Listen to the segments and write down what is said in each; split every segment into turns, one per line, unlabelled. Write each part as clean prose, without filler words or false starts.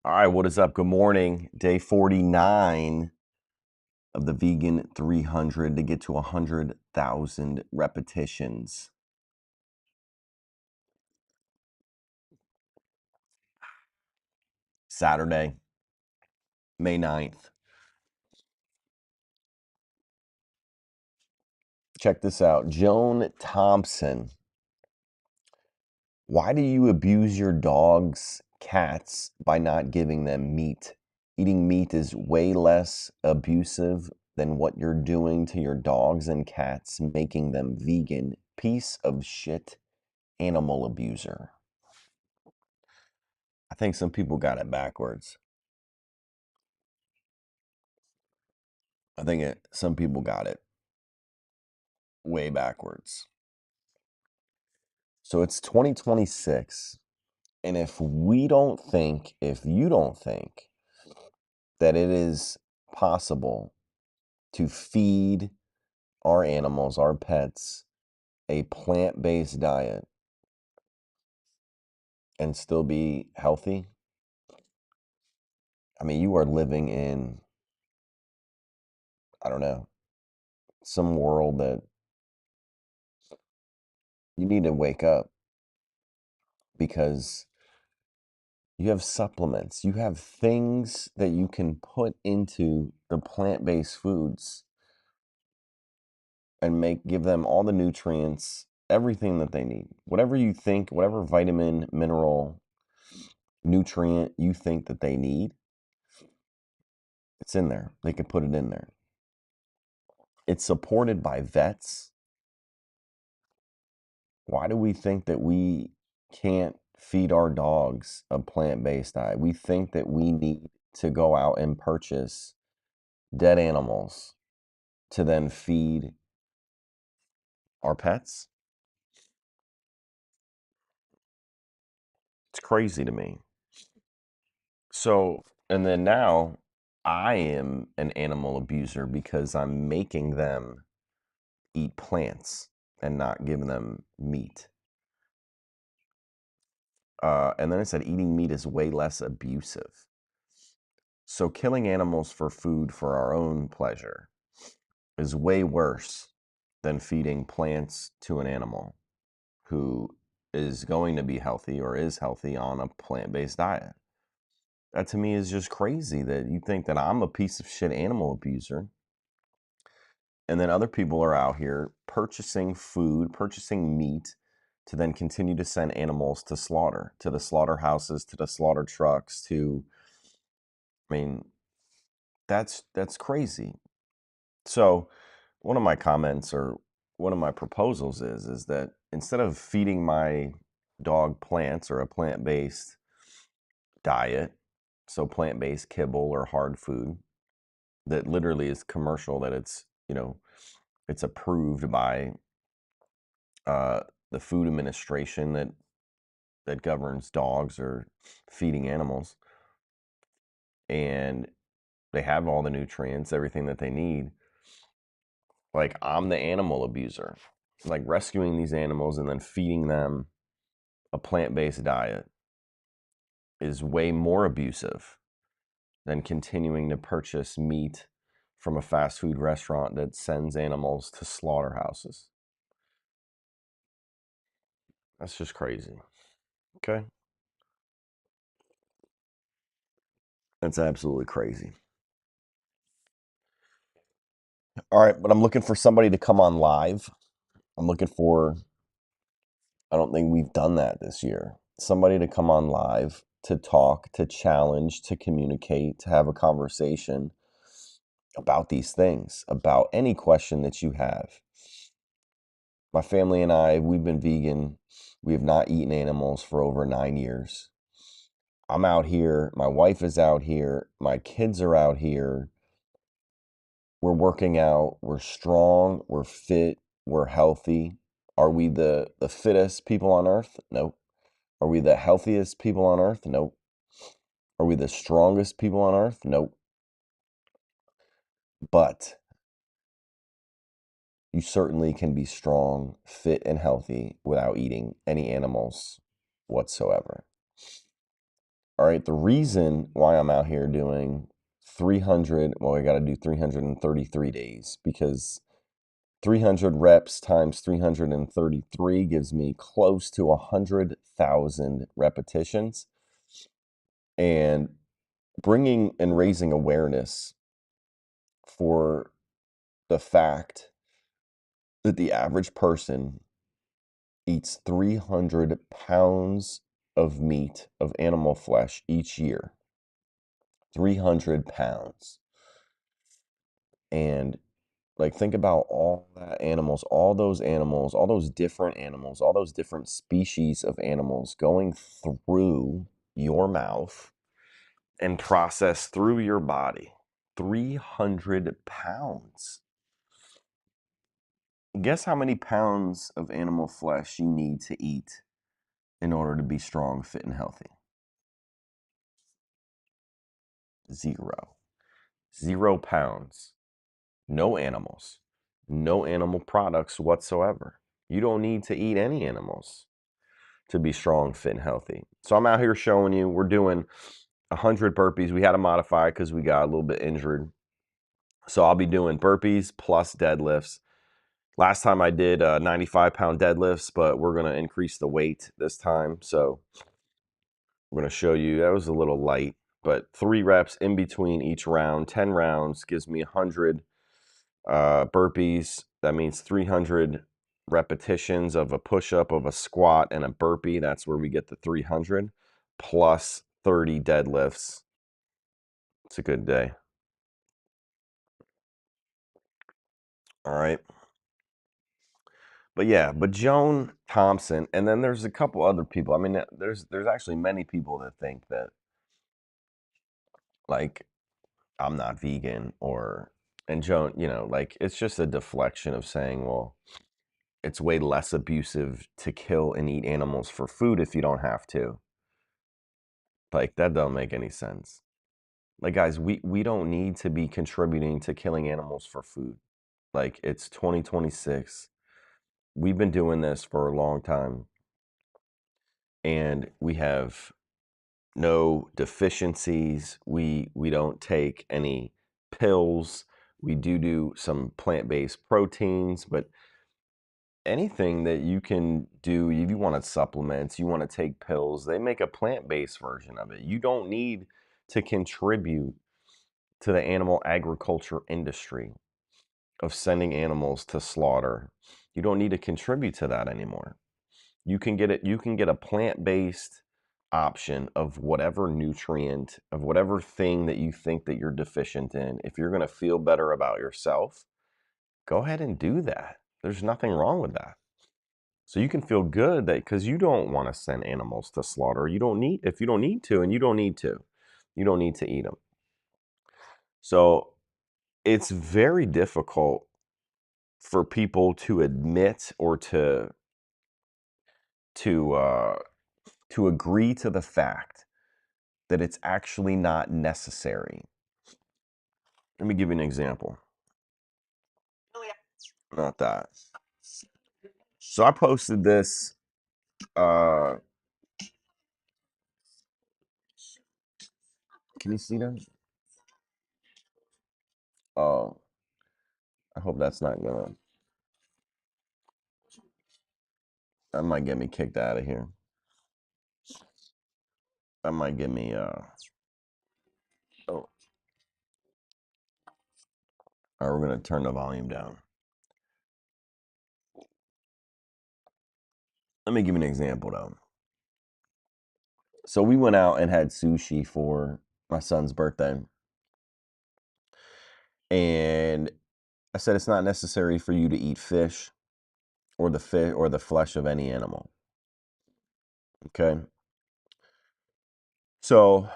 All right, what is up? Good morning. Day 49 of the Vegan 300 to get to 100,000 repetitions. Saturday, May 9th. Check this out. Joan Thompson. Why do you abuse your dogs, cats, by not giving them meat? Eating meat is way less abusive than what you're doing to your dogs and cats, making them vegan. Piece of shit animal abuser. I think some people got it backwards. Some people got it way backwards. So it's 2026. And if you don't think that it is possible to feed our animals, our pets, a plant-based diet and still be healthy, I mean, you are living in, I don't know, some world that you need to wake up, because you have supplements, you have things that you can put into the plant-based foods and give them all the nutrients, everything that they need. Whatever you think, whatever vitamin, mineral, nutrient you think that they need, it's in there. They can put it in there. It's supported by vets. Why do we think that we can't feed our dogs a plant-based diet? We think that we need to go out and purchase dead animals to then feed our pets. It's crazy to me. So, and then now I am an animal abuser because I'm making them eat plants and not giving them meat. And then I said eating meat is way less abusive. So killing animals for food for our own pleasure is way worse than feeding plants to an animal who is going to be healthy or is healthy on a plant-based diet. That to me is just crazy, that you think that I'm a piece of shit animal abuser, and then other people are out here purchasing food, purchasing meat to then continue to send animals to slaughter, to the slaughterhouses, to the slaughter trucks, I mean, that's crazy. So one of my comments, or one of my proposals is that instead of feeding my dog plants or a plant-based diet, so plant-based kibble or hard food that literally is commercial, that it's approved by uh, the Food Administration that governs dogs or feeding animals, and they have all the nutrients, everything that they need. Like, I'm the animal abuser, like rescuing these animals and then feeding them a plant-based diet is way more abusive than continuing to purchase meat from a fast food restaurant that sends animals to slaughterhouses. That's just crazy. Okay? That's absolutely crazy. All right, but I'm looking for somebody to come on live. I don't think we've done that this year. Somebody to come on live, to talk, to challenge, to communicate, to have a conversation about these things, about any question that you have. My family and I, we've been vegan. We have not eaten animals for over 9 years. I'm out here. My wife is out here. My kids are out here. We're working out. We're strong. We're fit. We're healthy. Are we the fittest people on earth? No. Are we the healthiest people on earth? No. Are we the strongest people on earth? No. But you certainly can be strong, fit, and healthy without eating any animals whatsoever. All right, the reason why I'm out here doing 300, well, I got to do 333 days because 300 reps times 333 gives me close to 100,000 repetitions. And bringing and raising awareness for the fact that the average person eats 300 pounds of meat, of animal flesh each year. 300 pounds. And like, think about all that animals, all those animals, all those different animals, all those different species of animals going through your mouth and process through your body. 300 pounds. Guess how many pounds of animal flesh you need to eat in order to be strong, fit, and healthy? 0. 0 pounds. No animals. No animal products whatsoever. You don't need to eat any animals to be strong, fit, and healthy. So I'm out here showing you, we're doing 100 burpees. We had to modify because we got a little bit injured. So I'll be doing burpees plus deadlifts. Last time I did 95-pound deadlifts, but we're going to increase the weight this time. So we're going to show you, that was a little light, but 3 reps in between each round. 10 rounds gives me 100 burpees. That means 300 repetitions of a push-up, of a squat, and a burpee. That's where we get the 300 plus 30 deadlifts. It's a good day. All right. But yeah, but Joan Thompson, and then there's a couple other people. I mean, there's actually many people that think that, like, I'm not vegan, or, and Joan, like, it's just a deflection of saying, well, it's way less abusive to kill and eat animals for food if you don't have to. Like, that don't make any sense. Like, guys, we don't need to be contributing to killing animals for food. Like, it's 2026. We've been doing this for a long time, and we have no deficiencies. We don't take any pills. We do some plant-based proteins, but anything that you can do, if you want supplements, you want to take pills, they make a plant-based version of it. You don't need to contribute to the animal agriculture industry of sending animals to slaughter. You don't need to contribute to that anymore. You can get it, you can get a plant-based option of whatever nutrient, of whatever thing that you think that you're deficient in. If you're going to feel better about yourself, go ahead and do that. There's nothing wrong with that. So you can feel good that, because you don't want to send animals to slaughter. You don't need, if you don't need to, and you don't need to, you don't need to eat them. So it's very difficult for people to admit or to uh, to agree to the fact that it's actually not necessary. Let me give you an example. Not that. So I posted this. Can you see that? Oh, I hope that's not gonna. That might get me kicked out of here. That might get me. Oh, all right, we're gonna turn the volume down. Let me give you an example though. So we went out and had sushi for my son's birthday, and I said it's not necessary for you to eat fish or the flesh of any animal. Okay. So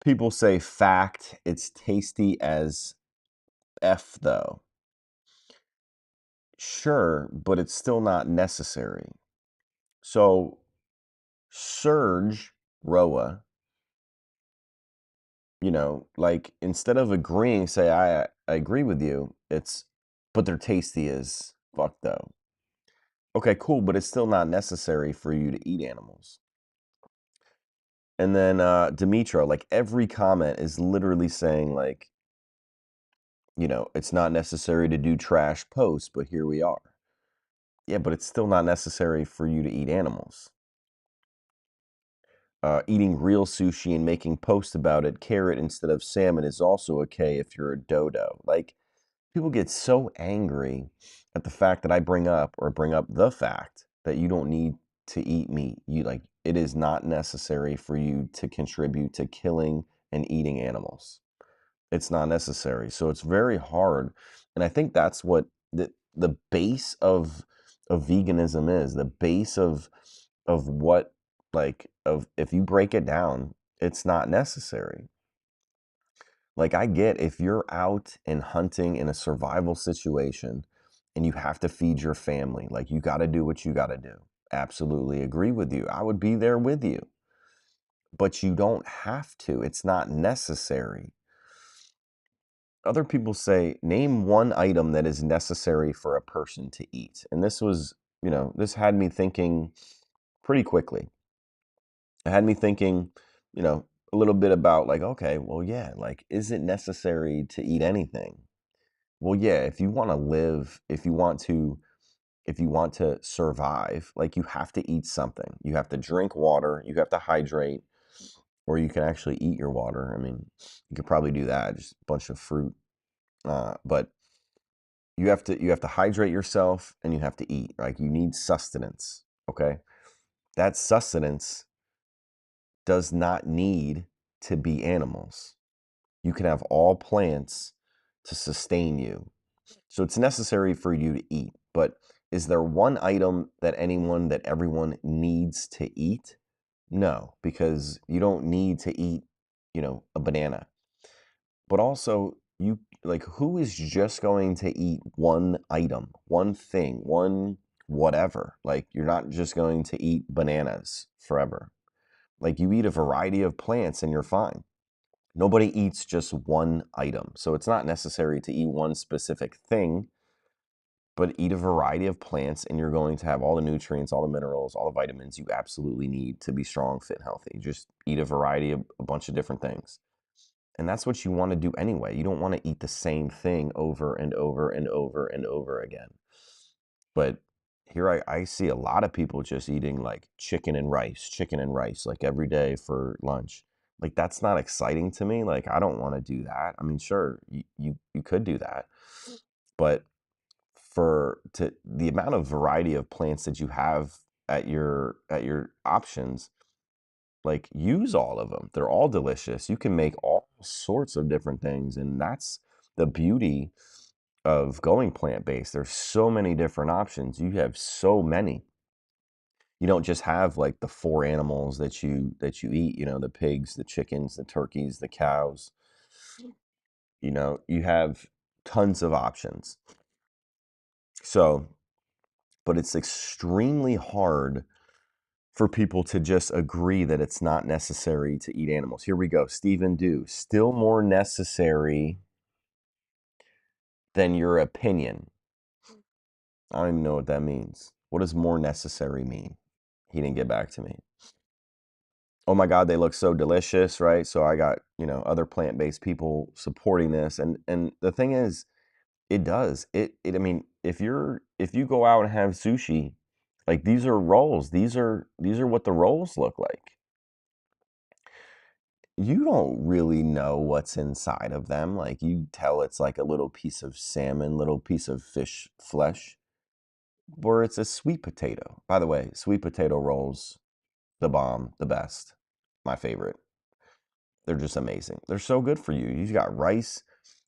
people say fact, it's tasty as F though. Sure, but it's still not necessary. So Serge Roa, like, instead of agreeing, say, I agree with you, it's, but they're tasty as fuck though. Okay, cool, but it's still not necessary for you to eat animals. And then Demetro, like every comment is literally saying like, it's not necessary to do trash posts, but here we are. Yeah, but it's still not necessary for you to eat animals. Eating real sushi and making posts about it, carrot instead of salmon, is also okay if you're a dodo. Like, people get so angry at the fact that I bring up the fact that you don't need to eat meat. It is not necessary for you to contribute to killing and eating animals. It's not necessary. So it's very hard. And I think that's what the base of veganism is. The base of what, of if you break it down, it's not necessary. Like, I get if you're out and hunting in a survival situation and you have to feed your family, like, you got to do what you got to do. Absolutely agree with you. I would be there with you. But you don't have to. It's not necessary. Other people say, name one item that is necessary for a person to eat. And this had me thinking pretty quickly. It had me thinking, a little bit about like, okay, well, yeah, like, is it necessary to eat anything? Well, yeah, if you want to live, if you want to survive, like, you have to eat something. You have to drink water, you have to hydrate, or you can actually eat your water. I mean, you could probably do that, just a bunch of fruit. But you have to hydrate yourself and you have to eat. Like, you need sustenance, okay? That sustenance does not need to be animals. You can have all plants to sustain you. So it's necessary for you to eat. But is there one item that everyone needs to eat? No, because you don't need to eat, a banana. But also, who is just going to eat one item, one thing, one whatever? Like, you're not just going to eat bananas forever. Like, you eat a variety of plants and you're fine. Nobody eats just one item. So it's not necessary to eat one specific thing, but eat a variety of plants and you're going to have all the nutrients, all the minerals, all the vitamins you absolutely need to be strong, fit, healthy. Just eat a variety of a bunch of different things. And that's what you want to do anyway. You don't want to eat the same thing over and over and over and over again. But here I see a lot of people just eating like chicken and rice, like every day for lunch. Like, that's not exciting to me. Like, I don't want to do that. I mean, sure, you could do that. But for to the amount of variety of plants that you have at your options, like, use all of them. They're all delicious. You can make all sorts of different things, and that's the beauty of going plant-based. There's so many different options. You have so many. You don't just have like the four animals that you eat, the pigs, the chickens, the turkeys, the cows. You have tons of options. So, but it's extremely hard for people to just agree that it's not necessary to eat animals. Here we go. Stephen Dew, still more necessary than your opinion. I don't even know what that means. What does more necessary mean? He didn't get back to me. Oh my God, they look so delicious, right? So I got, other plant-based people supporting this. And the thing is, it does. I mean, if you go out and have sushi, like, these are rolls. These are what the rolls look like. You don't really know what's inside of them. Like, you tell it's like a little piece of salmon, little piece of fish flesh, or it's a sweet potato. By the way, sweet potato rolls, the bomb, the best, my favorite. They're just amazing. They're so good for you. You got rice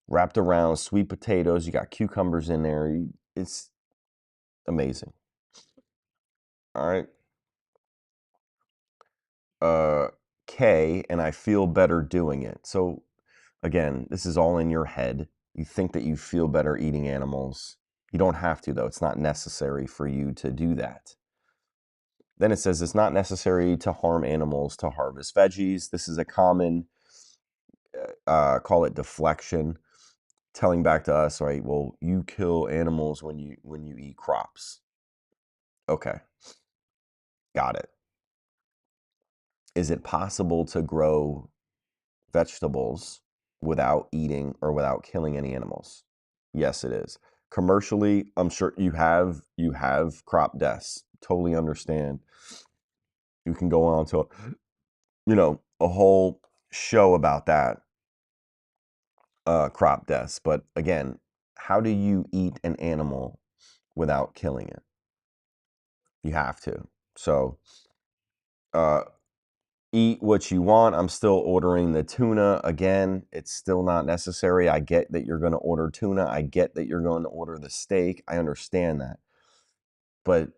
wrapped around sweet potatoes. You got cucumbers in there. It's amazing. All right. Uh, K, and I feel better doing it. So again, this is all in your head. You think that you feel better eating animals. You don't have to, though. It's not necessary for you to do that. Then it says it's not necessary to harm animals to harvest veggies. This is a common, call it deflection, telling back to us, right? Well, you kill animals when you eat crops. Okay, got it. Is it possible to grow vegetables without eating or without killing any animals? Yes, it is. Commercially, I'm sure you have crop deaths. Totally understand. You can go on to, a whole show about that, crop deaths. But again, how do you eat an animal without killing it? You have to. So, uh, eat what you want. I'm still ordering the tuna. Again, it's still not necessary. I get that you're going to order tuna. I get that you're going to order the steak. I understand that. But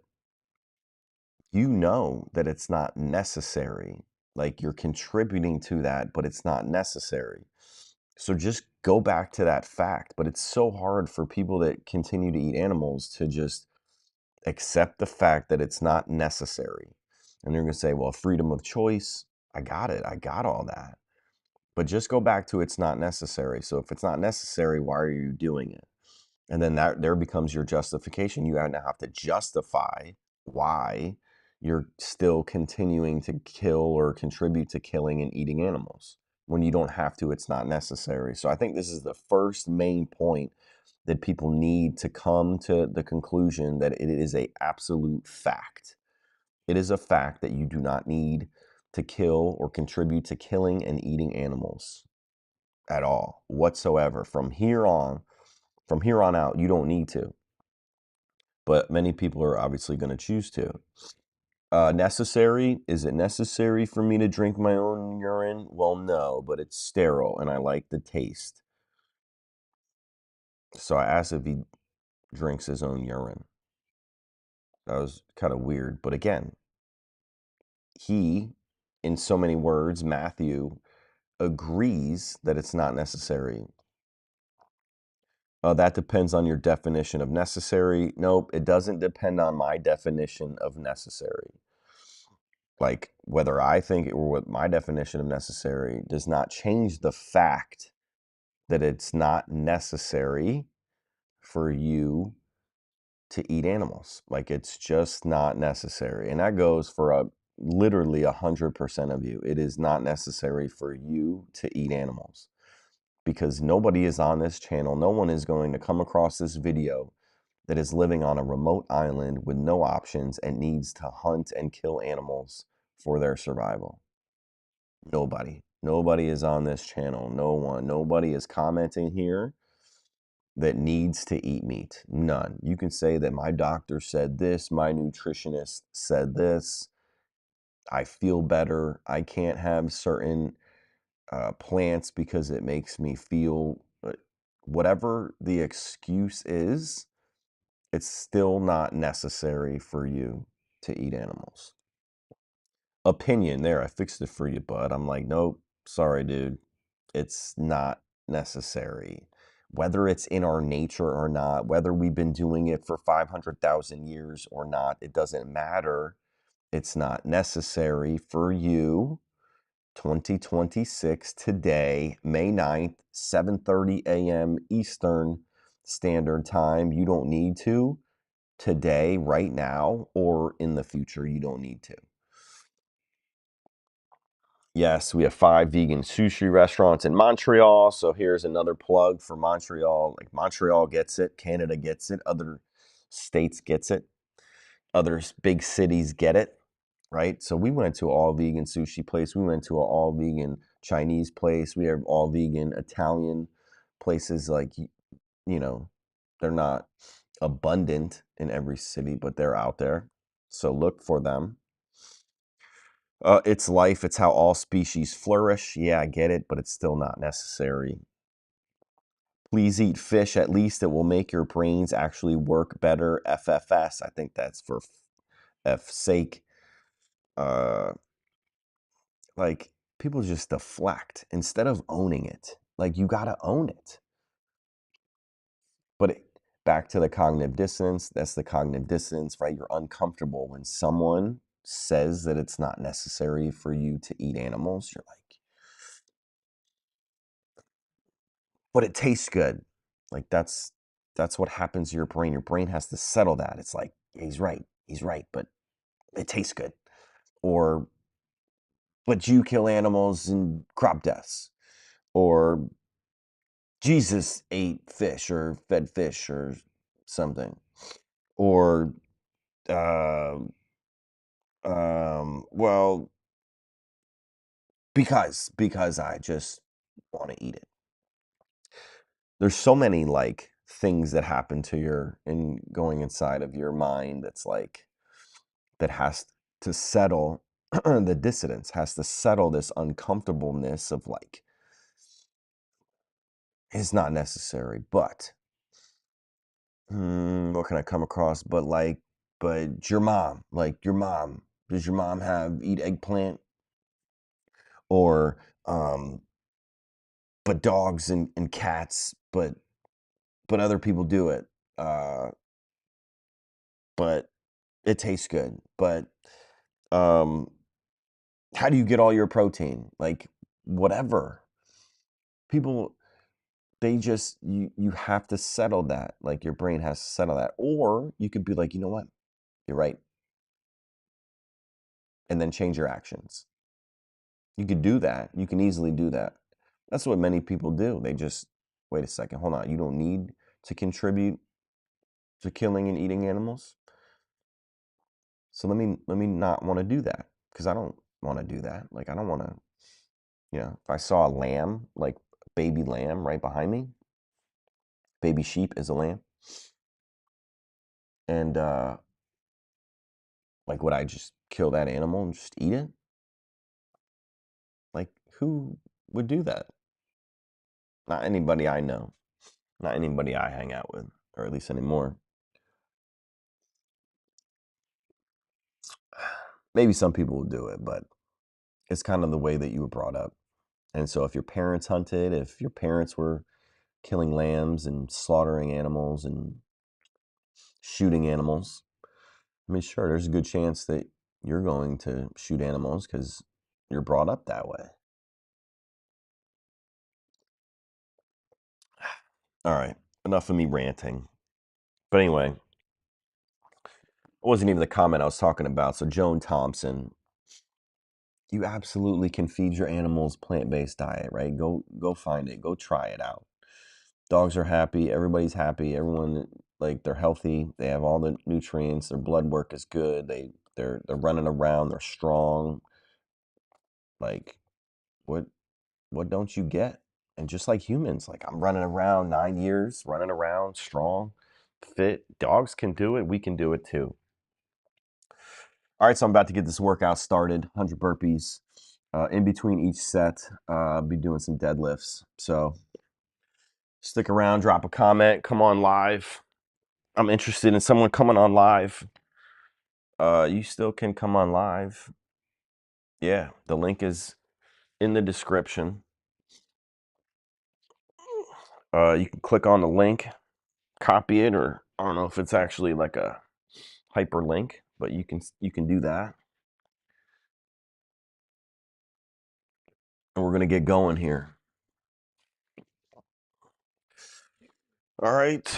you know that it's not necessary. Like, you're contributing to that, but it's not necessary. So just go back to that fact. But it's so hard for people that continue to eat animals to just accept the fact that it's not necessary. And they're going to say, well, freedom of choice. I got it. I got all that. But just go back to it's not necessary. So if it's not necessary, why are you doing it? And then that there becomes your justification. You now have to justify why you're still continuing to kill or contribute to killing and eating animals. When you don't have to, it's not necessary. So I think this is the first main point that people need to come to the conclusion that it is a absolute fact. It is a fact that you do not need to kill or contribute to killing and eating animals at all whatsoever. From here on out, you don't need to. But many people are obviously going to choose to. Necessary? Is it necessary for me to drink my own urine? Well, no, but it's sterile and I like the taste. So I asked if he drinks his own urine. That was kind of weird. But again, he, in so many words, Matthew, agrees that it's not necessary. That depends on your definition of necessary. Nope, it doesn't depend on my definition of necessary. Like, whether I think it or what my definition of necessary does not change the fact that it's not necessary for you to eat animals. Like, it's just not necessary. And that goes for literally 100% of you. It is not necessary for you to eat animals because nobody is on this channel. No one is going to come across this video that is living on a remote island with no options and needs to hunt and kill animals for their survival. Nobody is on this channel. No one. Nobody is commenting here that needs to eat meat. None. You can say that my doctor said this, my nutritionist said this, I feel better, I can't have certain plants because it makes me feel, whatever the excuse is, it's still not necessary for you to eat animals. Opinion, there, I fixed it for you, bud. I'm like, nope, sorry, dude. It's not necessary. Whether it's in our nature or not, whether we've been doing it for 500,000 years or not, it doesn't matter. It's not necessary for you. 2026 today, May 9th, 7:30 a.m. Eastern Standard Time. You don't need to today, right now, or in the future. You don't need to. Yes, we have 5 vegan sushi restaurants in Montreal. So here's another plug for Montreal. Like, Montreal gets it, Canada gets it, other states gets it, other big cities get it, right? So we went to an all vegan sushi place. We went to an all vegan Chinese place. We have all vegan Italian places. Like, they're not abundant in every city, but they're out there. So look for them. It's life. It's how all species flourish. Yeah, I get it, but it's still not necessary. Please eat fish. At least it will make your brains actually work better. FFS. I think that's for F sake. Uh, like, people just deflect instead of owning it. Like, you got to own it. But back to the cognitive dissonance. That's the cognitive dissonance, right? You're uncomfortable when someone says that it's not necessary for you to eat animals. You're like, but it tastes good. Like, that's what happens to your brain. Your brain has to settle that. It's like, yeah, he's right, but it tastes good. Or but you kill animals in crop deaths, or Jesus ate fish or fed fish or something, or uh, well, because I just want to eat it. There's so many like things that happen to your in going inside of your mind that's like that has to settle the dissidence has to settle this uncomfortableness of like it's not necessary, but what can I come across? But your mom, like your mom, does your mom have eat eggplant? Or, but dogs and cats, but other people do it. Uh, but it tastes good. But um, how do you get all your protein? Like whatever. People they just you have to settle that. Like your brain has to settle that. Or you could be like, you know what? You're right. And then change your actions. You could do that. You can easily do that. That's what many people do. They just wait a second, hold on. You don't need to contribute to killing and eating animals. So let me not want to do that because I don't want to do that. Like I don't want to, if I saw a lamb, like baby lamb right behind me, baby sheep is a lamb. And like would I just kill that animal and just eat it? Like who would do that? Not anybody I know. Not anybody I hang out with, or at least anymore. Maybe some people will do it, but it's kind of the way that you were brought up. And so if your parents hunted, if your parents were killing lambs and slaughtering animals and shooting animals, I mean, sure, there's a good chance that you're going to shoot animals because you're brought up that way. All right, enough of me ranting. But anyway, it wasn't even the comment I was talking about. So Joan Thompson, you absolutely can feed your animals plant-based diet, right? Go find it. Go try it out. Dogs are happy, everybody's happy, everyone like they're healthy, they have all the nutrients, their blood work is good, they're running around, they're strong. Like what what don't you get? And just like humans, like I'm running around 9 years, running around strong, fit. Dogs can do it, we can do it too. All right, so I'm about to get this workout started, 100 burpees. In between each set, I'll be doing some deadlifts. So stick around, drop a comment, come on live. I'm interested in someone coming on live. You still can come on live. Yeah, the link is in the description. You can click on the link, copy it, or I don't know if it's actually like a hyperlink, but you can do that. And we're gonna get going here. All right.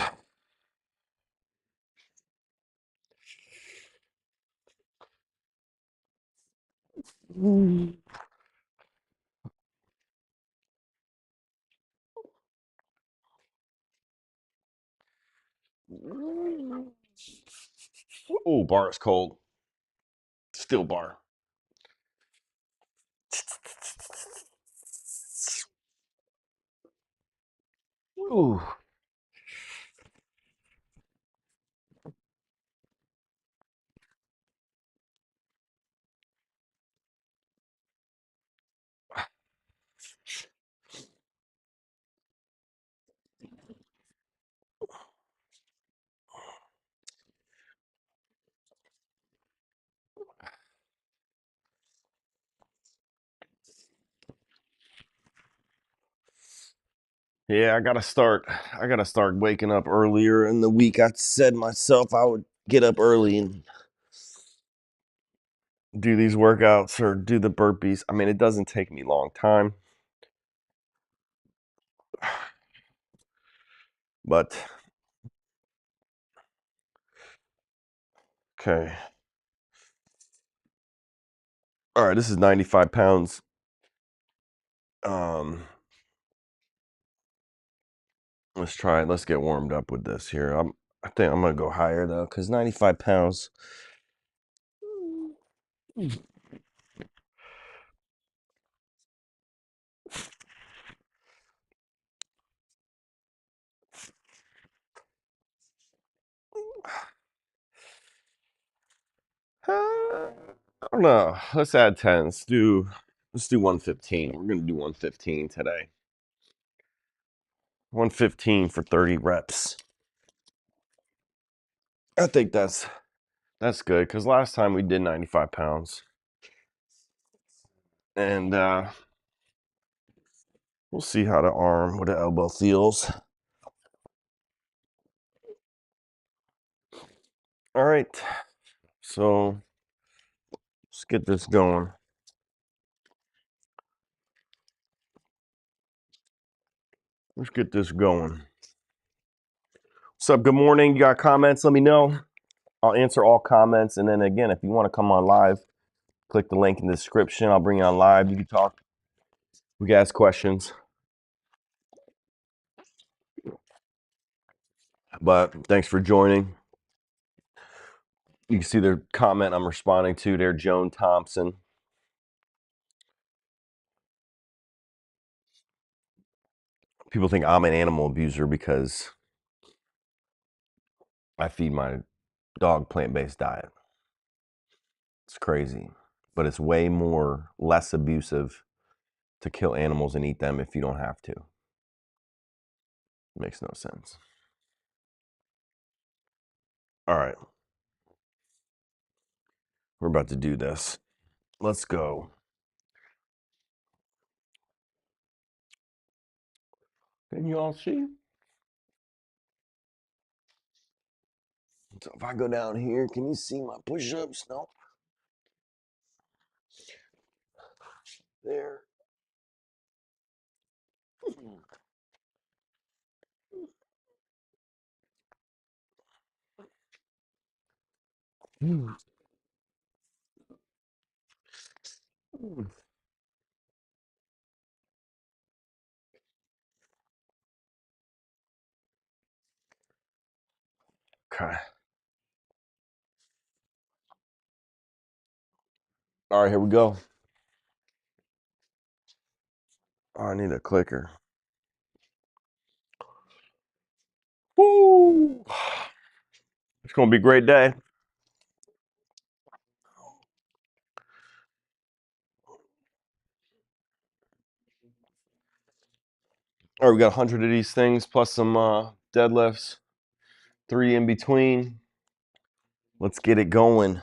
Oh, bar is cold. Still bar. Ooh. Yeah, I gotta start waking up earlier in the week. I said myself I would get up early and do these workouts or do the burpees. I mean, it doesn't take me a long time, but okay. All right, this is 95 pounds. Let's try it. Let's get warmed up with this here. I think I'm gonna go higher though, because 95 pounds. I don't know. Let's add 10. Let's do 115. We're gonna do 115 today. 115 for 30 reps. I think that's good, because last time we did 95 pounds. And we'll see how the arm with the elbow feels. All right. So let's get this going. Let's get this going. What's up? Good morning. You got comments? Let me know. I'll answer all comments. And then again, if you want to come on live, click the link in the description. I'll bring you on live. You can talk. We can ask questions. But thanks for joining. You can see the comment I'm responding to there, Joan Thompson. People think I'm an animal abuser because I feed my dog plant-based diet. It's crazy. But it's way less abusive to kill animals and eat them if you don't have to. Makes no sense. All right. We're about to do this. Let's go. Can you all see? So if I go down here, can you see my push-ups? No. There. Okay. All right, here we go. Oh, I need a clicker. Woo! It's going to be a great day. All right, we got 100 of these things plus some deadlifts, 3 in between. Let's get it going.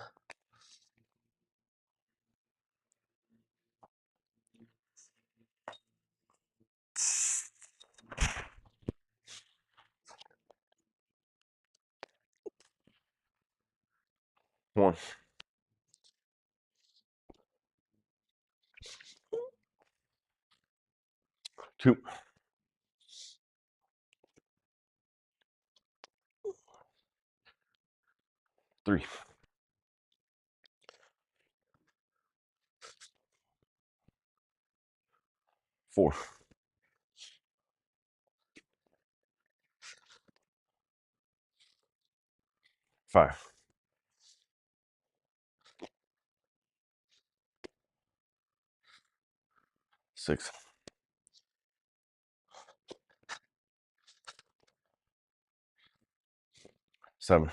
One, 2, 3, 4, 5, 6, 7,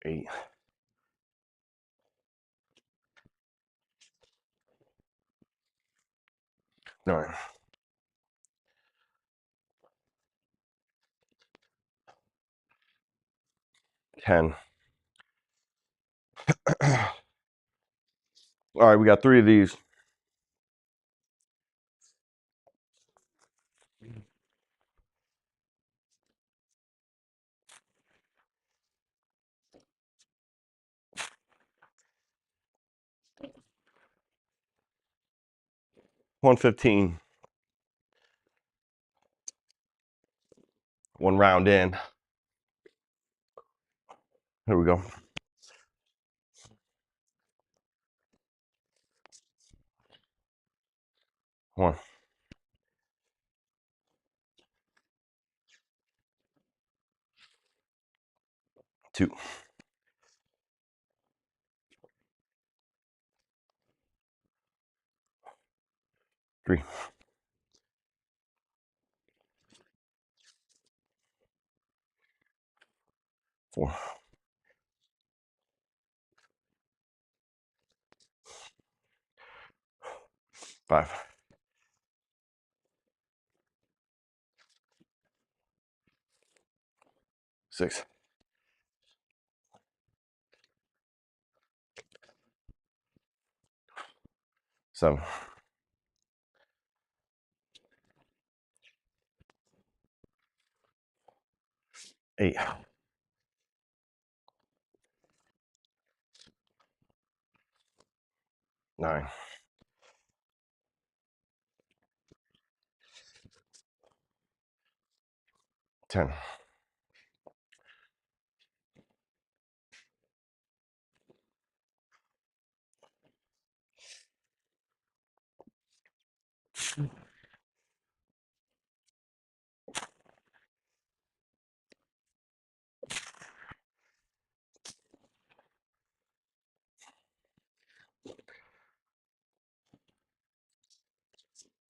8, 9, 10. All right, we got 3 of these. $115. 1 round in. Here we go. One, 2, 3, 4, 5, 6, 7, 8, 9, 10,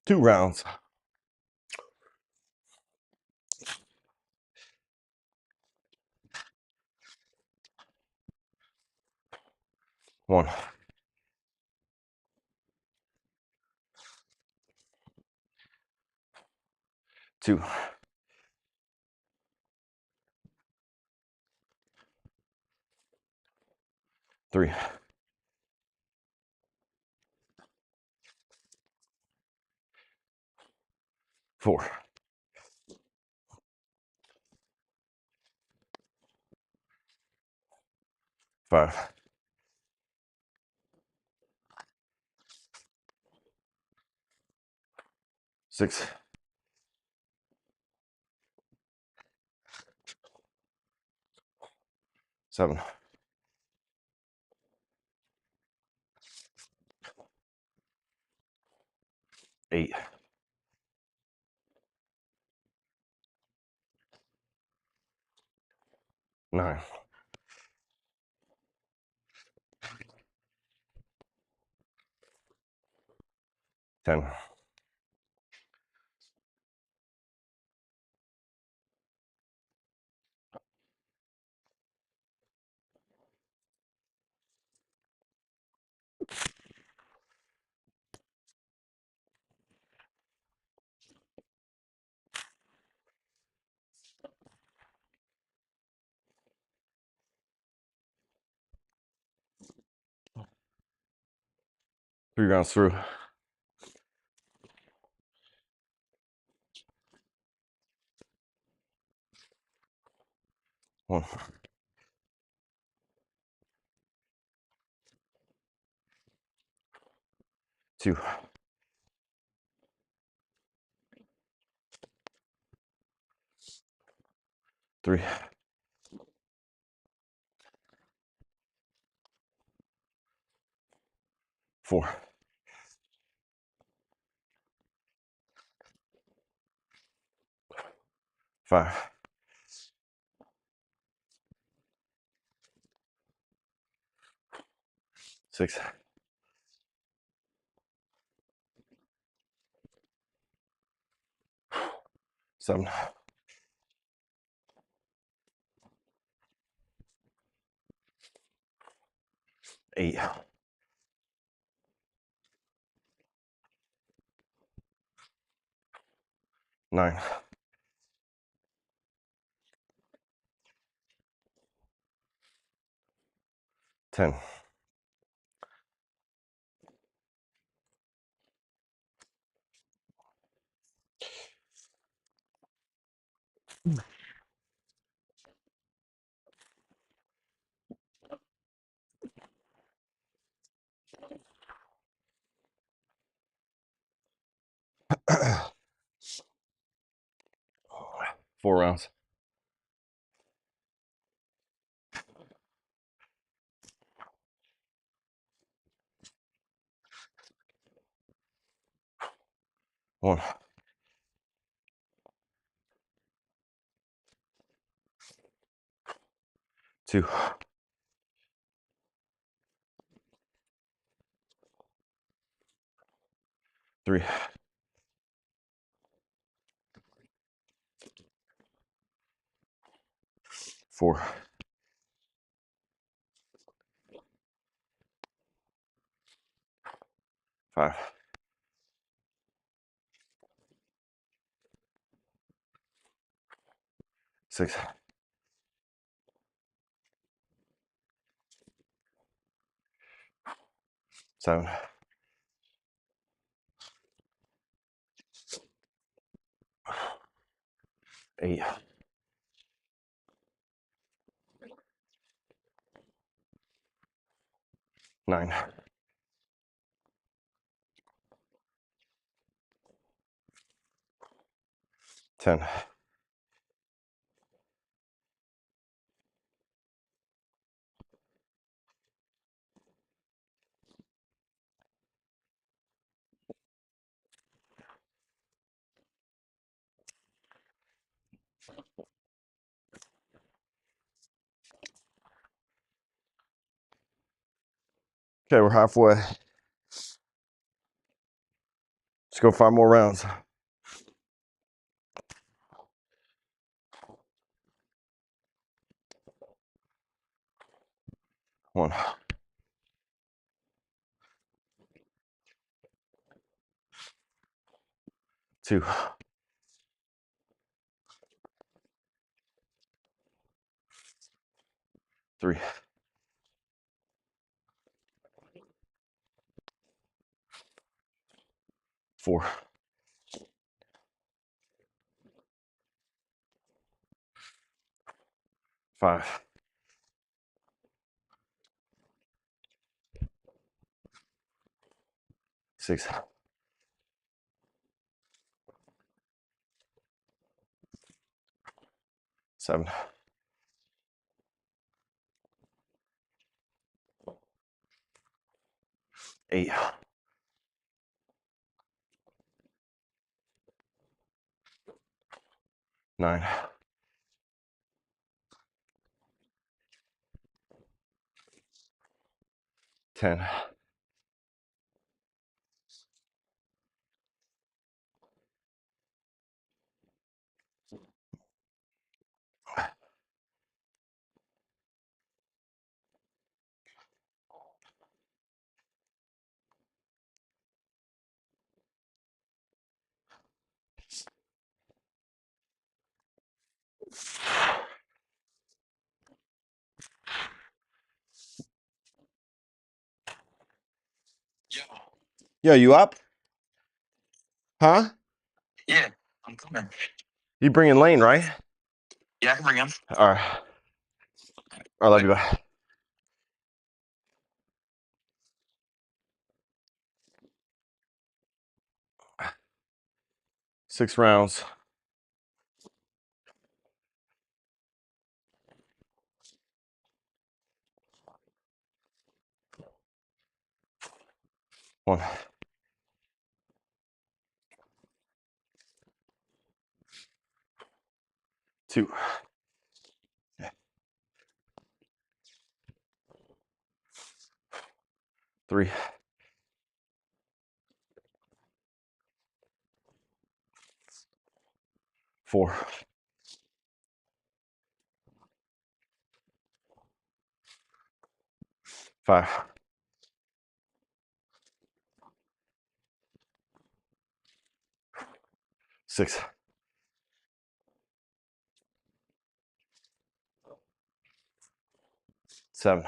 2 rounds. 1, 2, 3, 4, 5, 6, 7, 8, 9, 10, 3 rounds through. 1, 2, 3, 4, 5, 6, 7, 8, 9, 10, 4 rounds. 1, 2, 3, 4, 5, 6, 7, 8, 9, 10. Okay, we're halfway. Let's go 5 more rounds. 1, 2, 3, 4, 5, 6, 7, 8, 9, 10, Yo, you up? Huh?
Yeah, I'm coming.
You bringing Lane, right?
Yeah, I can bring him.
All right. I love you. Bye. 6 rounds. 1, 2, 3, 4, 5, 6, 7,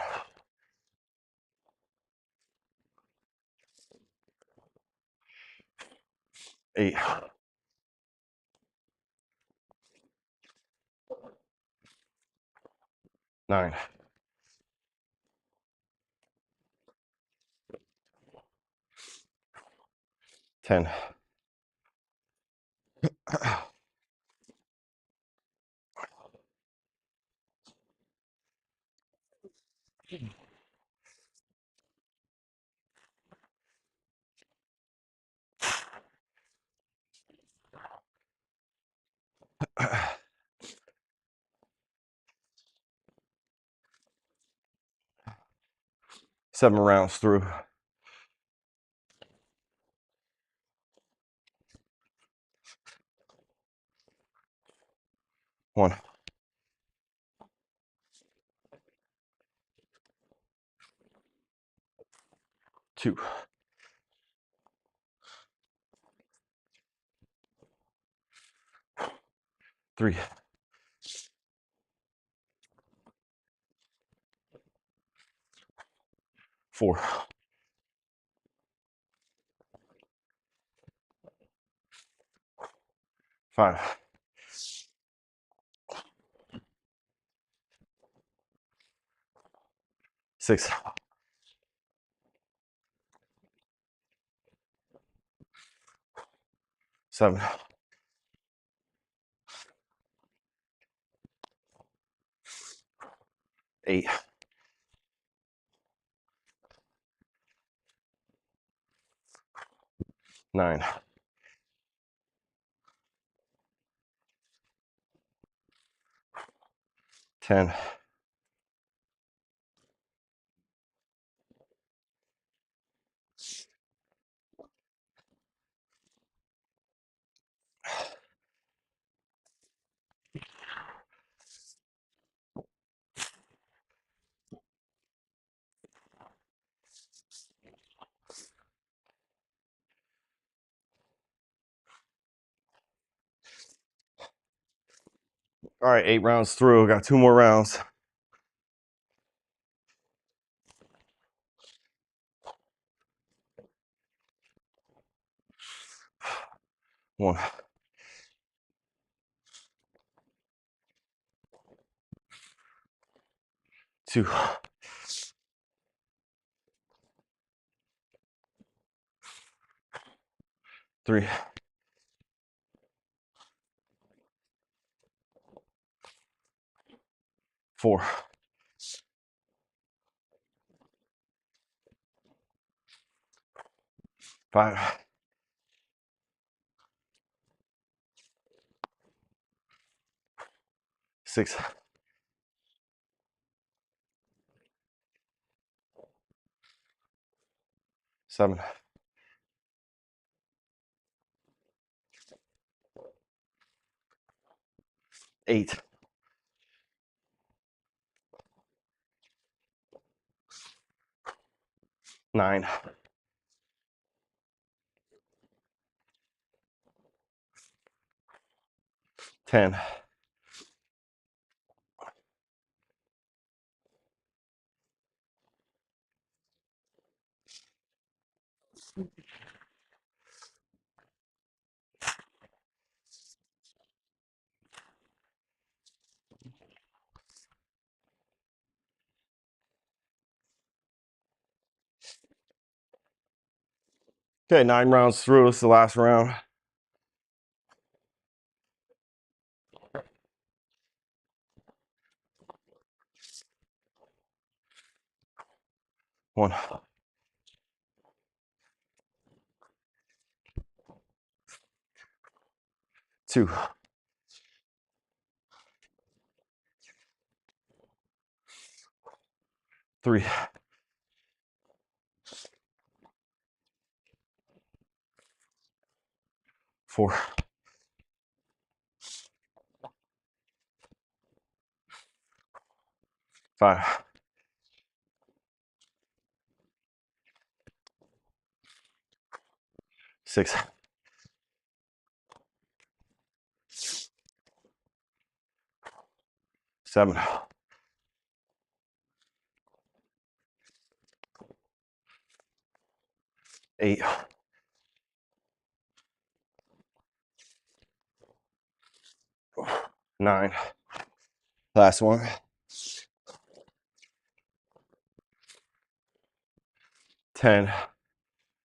8, 9, 10, 7 rounds through. 1, 2, 3, 4, 5, 6, 7, 8, 9, 10, All right, 8 rounds through. Got 2 more rounds. 1, 2, 3, 4, 5, 6, 7, 8, 9, 10, 9 rounds through. This is the last round. 1, 2, 3, 4, 5, 6, 7, 8, 9. Last one. 10.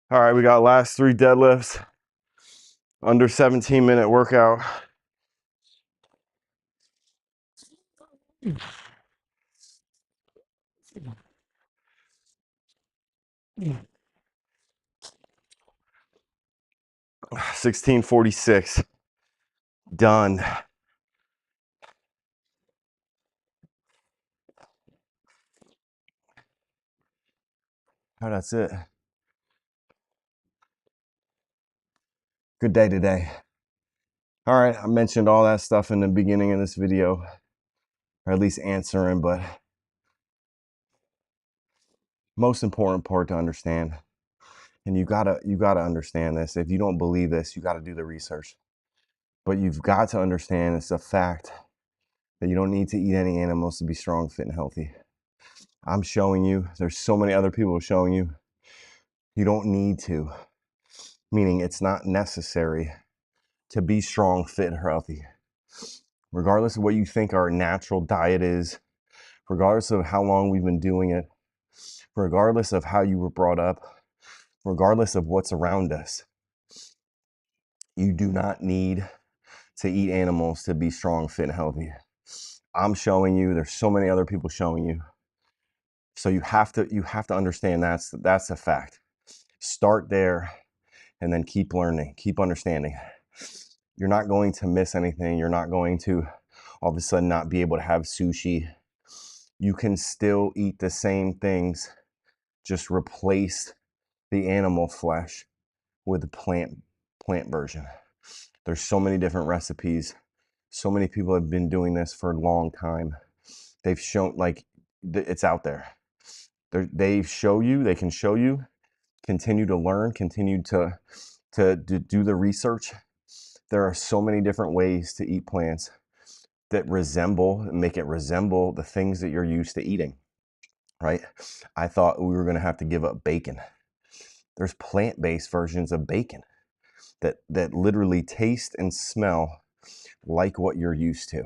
All right, we got last 3 deadlifts. Under 17-minute workout. Mm. 1646. Done. Oh, that's it. Good day today. All right, I mentioned all that stuff in the beginning of this video, or at least answering, but most important part to understand, and you gotta understand this. If you don't believe this, you gotta do the research. But you've got to understand it's a fact that you don't need to eat any animals to be strong, fit, and healthy. I'm showing you, there's so many other people showing you, you don't need to, meaning it's not necessary to be strong, fit, and healthy. Regardless of what you think our natural diet is, regardless of how long we've been doing it, regardless of how you were brought up, regardless of what's around us, you do not need to eat animals to be strong, fit, and healthy. I'm showing you, there's so many other people showing you. So you have to understand that's a fact. Start there and then keep learning, keep understanding. You're not going to miss anything. You're not going to all of a sudden not be able to have sushi. You can still eat the same things, just replace the animal flesh with the plant version. There's so many different recipes. So many people have been doing this for a long time. They've shown, like, it's out there. They can show you, continue to learn, continue to do the research. There are so many different ways to eat plants that make it resemble the things that you're used to eating, right? I thought we were going to have to give up bacon. There's plant-based versions of bacon that literally taste and smell like what you're used to.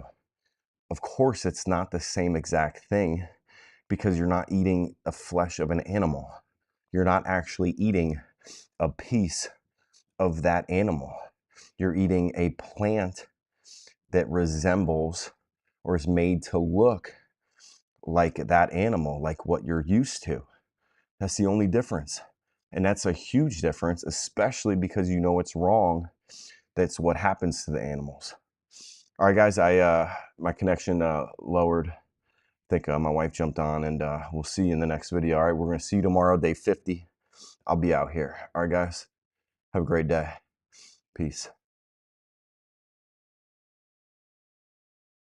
Of course, it's not the same exact thing because you're not eating the flesh of an animal. You're not actually eating a piece of that animal. You're eating a plant that resembles or is made to look like that animal, like what you're used to. That's the only difference. And that's a huge difference, especially because you know it's wrong. That's what happens to the animals. All right, guys, my connection lowered. I think my wife jumped on, and we'll see you in the next video. All right, we're going to see you tomorrow, day 50. I'll be out here. All right, guys, have a great day. Peace.